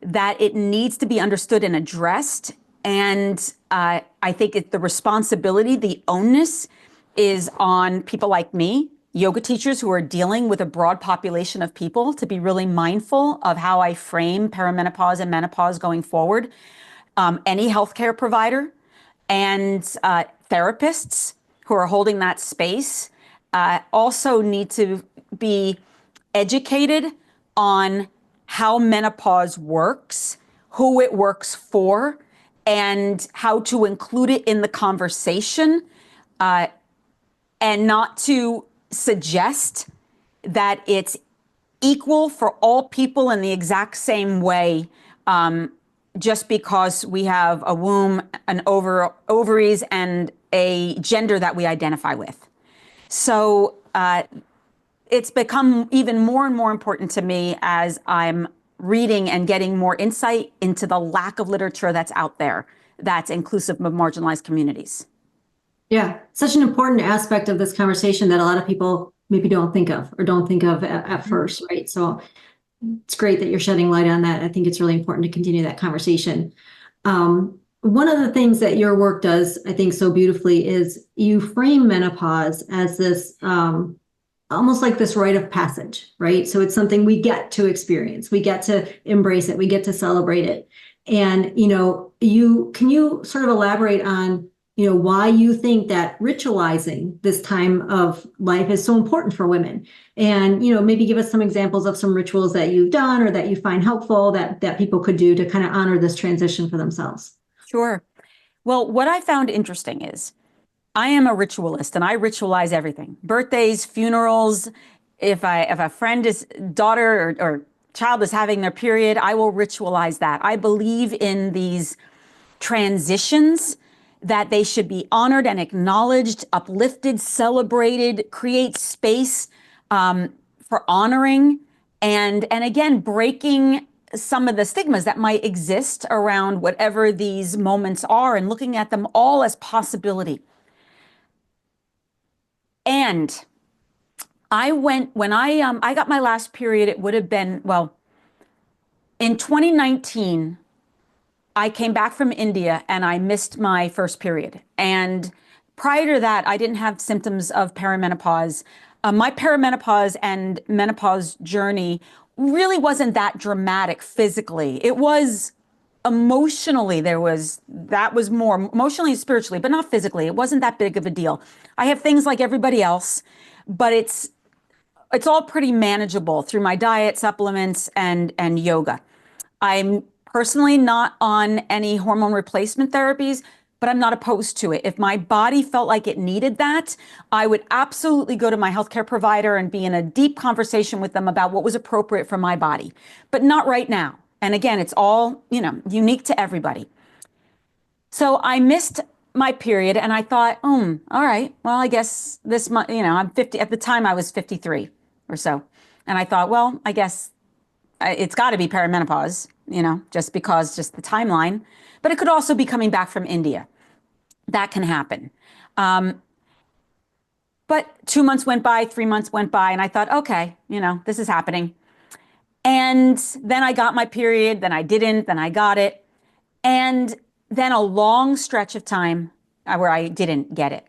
B: that it needs to be understood and addressed. And I think the responsibility, the onus is on people like me, yoga teachers who are dealing with a broad population of people, to be really mindful of how I frame perimenopause and menopause going forward. Any healthcare provider and therapists who are holding that space also need to be educated on how menopause works, who it works for, and how to include it in the conversation, and not to suggest that it's equal for all people in the exact same way, just because we have a womb, an ovaries, and a gender that we identify with. So it's become even more and more important to me as I'm reading and getting more insight into the lack of literature that's out there that's inclusive of marginalized communities.
A: Yeah, such an important aspect of this conversation that a lot of people maybe don't think of or don't think of at first, right? So it's great that you're shedding light on that. I think it's really important to continue that conversation. One of the things that your work does, I think, so beautifully is you frame menopause as this almost like this rite of passage, right? So it's something we get to experience, we get to embrace it, we get to celebrate it. And can you sort of elaborate on why you think that ritualizing this time of life is so important for women? And, maybe give us some examples of some rituals that you've done or that you find helpful that people could do to kind of honor this transition for themselves.
B: Sure. Well, what I found interesting is I am a ritualist and I ritualize everything. Birthdays, funerals. If a friend's daughter or child is having their period, I will ritualize that. I believe in these transitions, that they should be honored and acknowledged, uplifted, celebrated, create space for honoring, and again, breaking some of the stigmas that might exist around whatever these moments are and looking at them all as possibility. And when I got my last period, it would have been, well, in 2019, I came back from India and I missed my first period. And prior to that, I didn't have symptoms of perimenopause. My perimenopause and menopause journey really wasn't that dramatic physically. It was emotionally, that was more emotionally and spiritually, but not physically. It wasn't that big of a deal. I have things like everybody else, but it's all pretty manageable through my diet, supplements, and yoga. I'm personally not on any hormone replacement therapies, but I'm not opposed to it. If my body felt like it needed that, I would absolutely go to my healthcare provider and be in a deep conversation with them about what was appropriate for my body, but not right now. And again, it's all, unique to everybody. So I missed my period and I thought, all right, well, I guess this month, I'm 50, at the time I was 53 or so. And I thought, well, I guess it's got to be perimenopause, just the timeline, but it could also be coming back from India. That can happen. But 2 months went by, 3 months went by, and I thought, okay, this is happening. And then I got my period, then I didn't, then I got it. And then a long stretch of time where I didn't get it.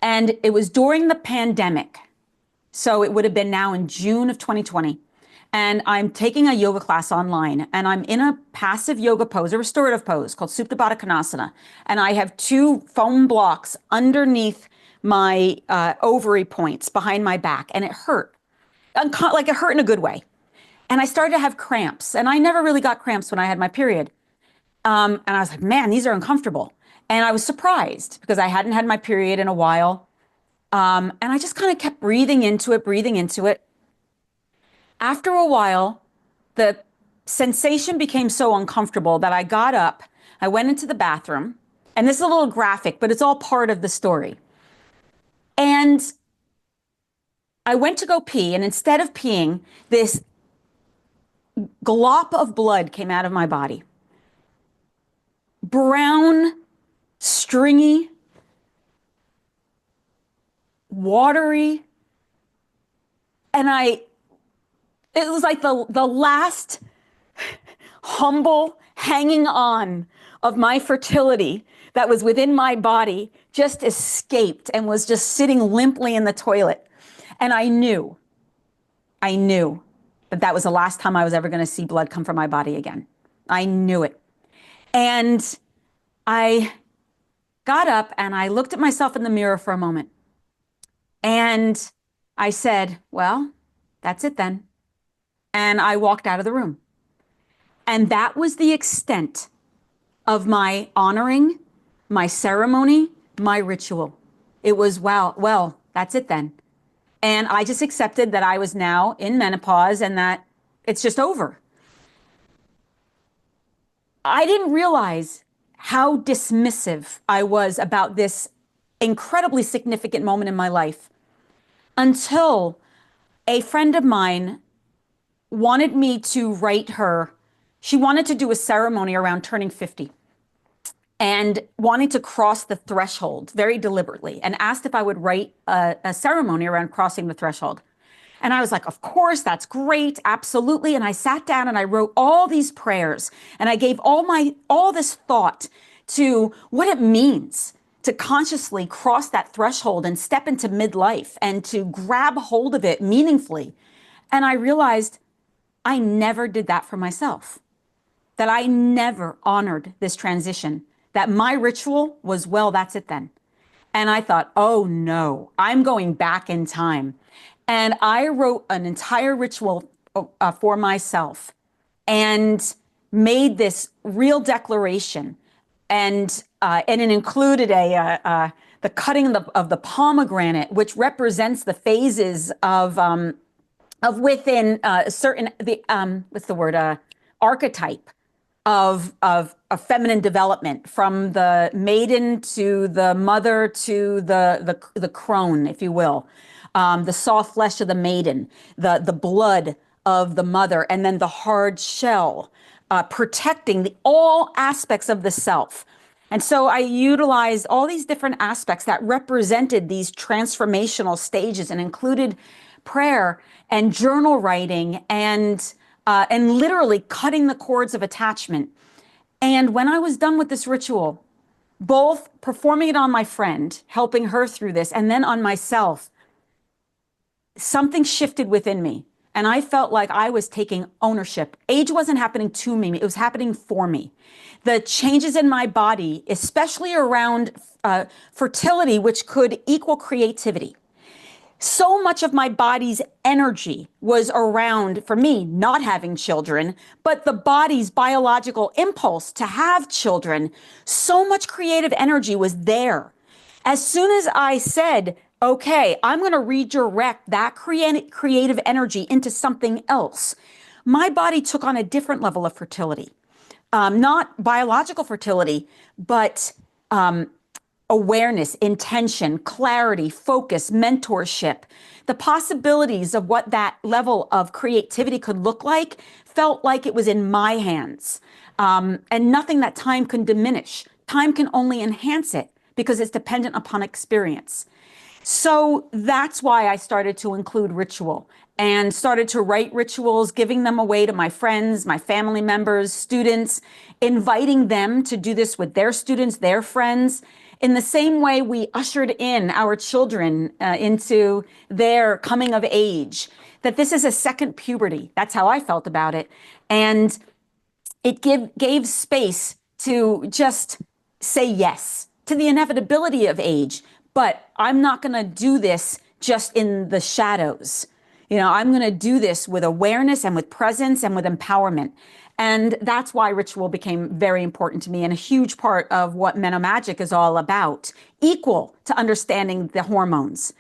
B: And it was during the pandemic. So it would have been now in June of 2020. And I'm taking a yoga class online and I'm in a passive yoga pose, a restorative pose called Supta Baddha Konasana. And I have 2 foam blocks underneath my ovary points behind my back. And it hurt, like it hurt in a good way. And I started to have cramps. And I never really got cramps when I had my period. And I was like, man, these are uncomfortable. And I was surprised because I hadn't had my period in a while. And I just kind of kept breathing into it. After a while, the sensation became so uncomfortable that I got up, I went into the bathroom, and this is a little graphic, but it's all part of the story. And I went to go pee, and instead of peeing, this glop of blood came out of my body. Brown, stringy, watery, and it was like the last humble hanging on of my fertility that was within my body just escaped and was just sitting limply in the toilet. And I knew that that was the last time I was ever going to see blood come from my body again. I knew it. And I got up and I looked at myself in the mirror for a moment. And I said, well, that's it then. And I walked out of the room. And that was the extent of my honoring, my ceremony, my ritual. It was, wow, well, that's it then. And I just accepted that I was now in menopause and that it's just over. I didn't realize how dismissive I was about this incredibly significant moment in my life until a friend of mine wanted me to write her. She wanted to do a ceremony around turning 50 and wanted to cross the threshold very deliberately and asked if I would write a ceremony around crossing the threshold. And I was like, of course, that's great, absolutely. And I sat down and I wrote all these prayers and I gave all this thought to what it means to consciously cross that threshold and step into midlife and to grab hold of it meaningfully. And I realized I never did that for myself, that I never honored this transition, that my ritual was, well, that's it then. And I thought, oh no, I'm going back in time. And I wrote an entire ritual for myself and made this real declaration. And it included the cutting of the pomegranate, which represents the phases of within certain what's the word, archetype of feminine development, from the maiden to the mother to the crone, if you will. The soft flesh of the maiden, the blood of the mother, and then the hard shell, protecting all aspects of the self. And so I utilized all these different aspects that represented these transformational stages and included prayer and journal writing and literally cutting the cords of attachment. And when I was done with this ritual, both performing it on my friend, helping her through this, and then on myself, something shifted within me. And I felt like I was taking ownership. Age wasn't happening to me, it was happening for me. The changes in my body, especially around fertility, which could equal creativity. So much of my body's energy was around, for me, not having children, but the body's biological impulse to have children. So much creative energy was there. As soon as I said, okay, I'm going to redirect that creative energy into something else, my body took on a different level of fertility. Not biological fertility, but awareness, intention, clarity, focus, mentorship. The possibilities of what that level of creativity could look like felt like it was in my hands. And nothing that time can diminish. Time can only enhance it because it's dependent upon experience. So that's why I started to include ritual and started to write rituals, giving them away to my friends, my family members, students, inviting them to do this with their students, their friends. In the same way we ushered in our children into their coming of age, that this is a second puberty. That's how I felt about it. And it gave space to just say yes to the inevitability of age. But I'm not going to do this just in the shadows. I'm going to do this with awareness and with presence and with empowerment. And that's why ritual became very important to me and a huge part of what Menomagic is all about, equal to understanding the hormones,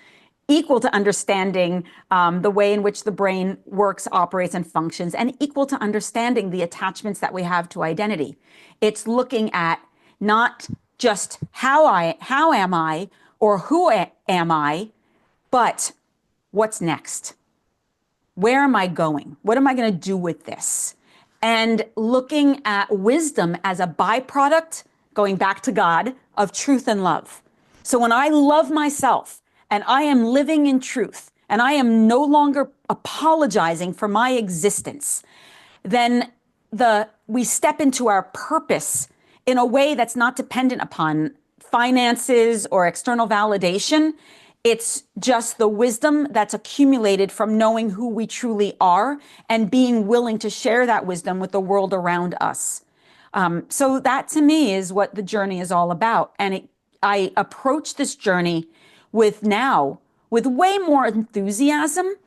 B: equal to understanding the way in which the brain works, operates, and functions, and equal to understanding the attachments that we have to identity. It's looking at not just how am I or who am I, but what's next? Where am I going? What am I going to do with this? And looking at wisdom as a byproduct, going back to God, of truth and love. So when I love myself and I am living in truth and I am no longer apologizing for my existence, then we step into our purpose in a way that's not dependent upon finances or external validation. It's just the wisdom that's accumulated from knowing who we truly are and being willing to share that wisdom with the world around us. So that to me is what the journey is all about. And I approach this journey with way more enthusiasm,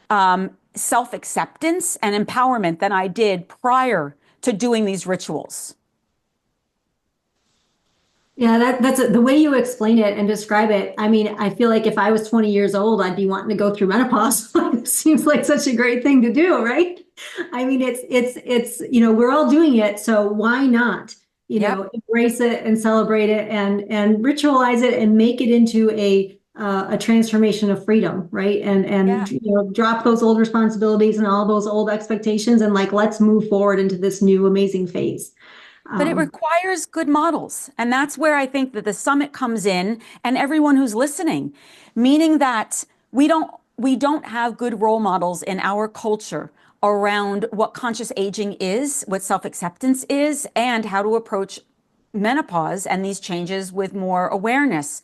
B: self-acceptance, and empowerment than I did prior to doing these rituals.
A: Yeah, that's the way you explain it and describe it. I mean, I feel like if I was 20 years old, I'd be wanting to go through menopause. It seems like such a great thing to do, right? I mean, we're all doing it, so why not,
B: Yep.
A: embrace it and celebrate it and ritualize it and make it into a transformation of freedom, right?
B: Yeah.
A: Drop those old responsibilities and all those old expectations and like let's move forward into this new amazing phase.
B: But it
A: Um,
B: requires good models. And that's where I think that the summit comes in and everyone who's listening, meaning that we don't have good role models in our culture around what conscious aging is, what self-acceptance is, and how to approach menopause and these changes with more awareness.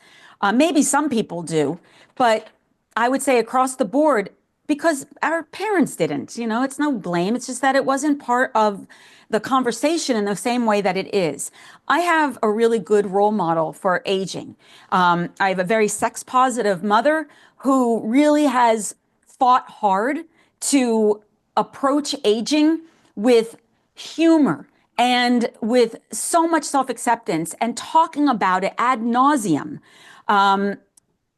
B: Maybe some people do, but I would say across the board, because our parents didn't, it's no blame. It's just that it wasn't part of the conversation in the same way that it is. I have a really good role model for aging. I have a very sex positive mother who really has fought hard to approach aging with humor and with so much self-acceptance and talking about it ad nauseum. And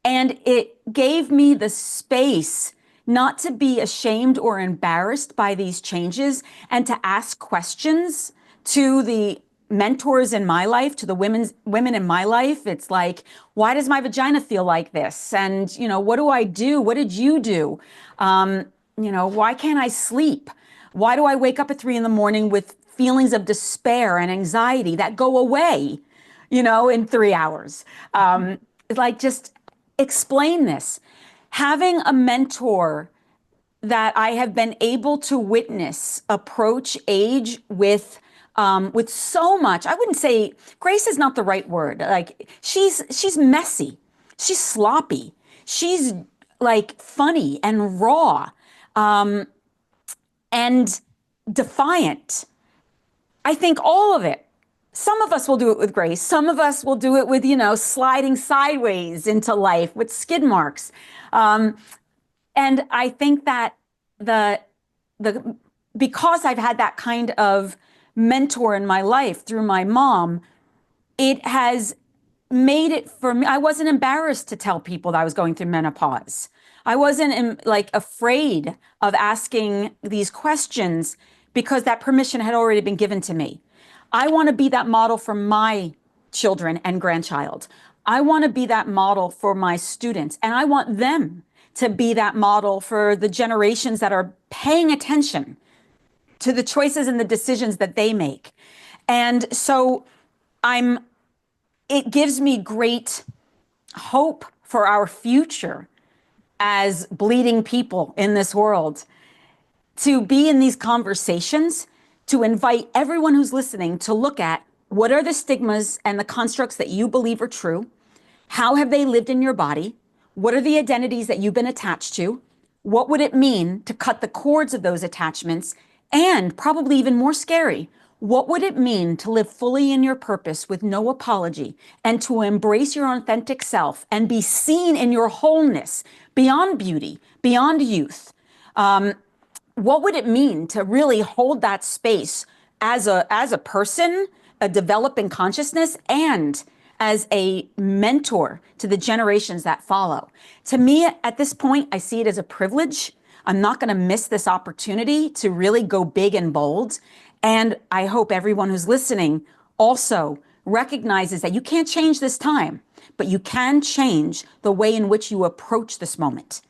B: it gave me the space not to be ashamed or embarrassed by these changes and to ask questions to the mentors in my life, to the women in my life. It's like, why does my vagina feel like this? And, what do I do? What did you do? Why can't I sleep? Why do I wake up at 3 a.m. with feelings of despair and anxiety that go away, in 3 hours? Like, just explain this. Having a mentor that I have been able to witness approach age with so much, I wouldn't say grace is not the right word. Like she's messy, she's sloppy, she's like funny and raw, and defiant. I think all of it. Some of us will do it with grace. Some of us will do it with, sliding sideways into life with skid marks. And I think that the the because I've had that kind of mentor in my life through my mom, it has made it for me. I wasn't embarrassed to tell people that I was going through menopause. I wasn't like afraid of asking these questions because that permission had already been given to me. I want to be that model for my children and grandchild. I want to be that model for my students, and I want them to be that model for the generations that are paying attention to the choices and the decisions that they make. And so I'm it gives me great hope for our future as bleeding people in this world to be in these conversations, to invite everyone who's listening to look at what are the stigmas and the constructs that you believe are true? How have they lived in your body? What are the identities that you've been attached to? What would it mean to cut the cords of those attachments? And probably even more scary, what would it mean to live fully in your purpose with no apology and to embrace your authentic self and be seen in your wholeness beyond beauty, beyond youth? What would it mean to really hold that space as a person, a developing consciousness, and as a mentor to the generations that follow? To me, at this point, I see it as a privilege. I'm not going to miss this opportunity to really go big and bold. And I hope everyone who's listening also recognizes that you can't change this time, but you can change the way in which you approach this moment.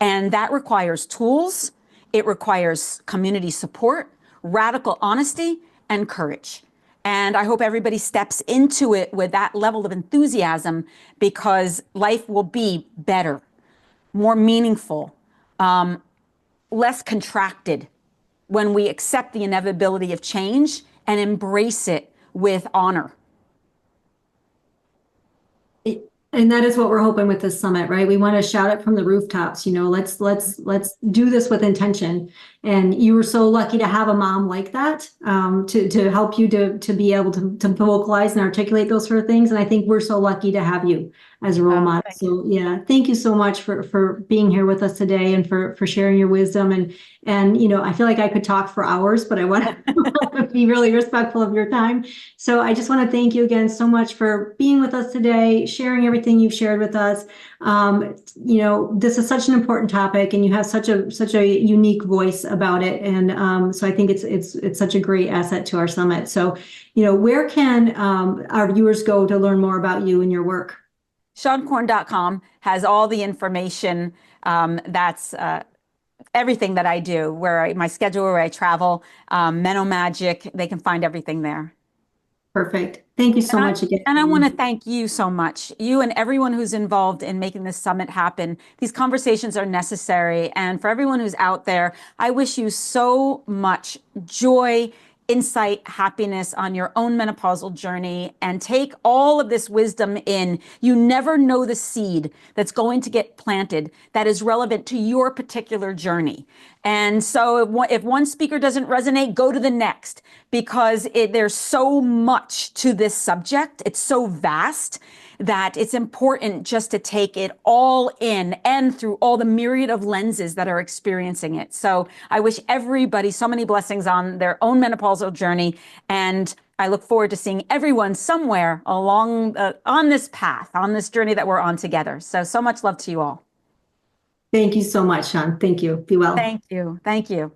B: And that requires tools. It requires community support, radical honesty, and courage. And I hope everybody steps into it with that level of enthusiasm because life will be better, more meaningful, less contracted when we accept the inevitability of change and embrace it with honor.
A: And that is what we're hoping with this summit, right? We want to shout it from the rooftops, let's do this with intention. And you were so lucky to have a mom like that, to help you to be able to vocalize and articulate those sort of things. And I think we're so lucky to have you as a role model. So yeah, thank you so much for being here with us today and for sharing your wisdom. And I feel like I could talk for hours, but I want to be really respectful of your time. So I just want to thank you again so much for being with us today, sharing everything you've shared with us. This is such an important topic, and you have such a unique voice about it. And so I think it's such a great asset to our summit. So, where can our viewers go to learn more about you and your work?
B: SeaneCorn.com has all the information. That's everything that I do, my schedule, where I travel, Menno Magic. They can find everything there.
A: Perfect. Thank you so much again.
B: And I want to thank you so much, you and everyone who's involved in making this summit happen. These conversations are necessary. And for everyone who's out there, I wish you so much joy, insight, happiness on your own menopausal journey, and take all of this wisdom in. You never know the seed that's going to get planted that is relevant to your particular journey. And so if one speaker doesn't resonate, go to the next, because there's so much to this subject. It's so vast that it's important just to take it all in and through all the myriad of lenses that are experiencing it. So I wish everybody so many blessings on their own menopausal journey. And I look forward to seeing everyone somewhere along on this path, on this journey that we're on together. So much love to you all.
A: Thank you so much, Seane. Thank you. Be well.
B: Thank you. Thank you.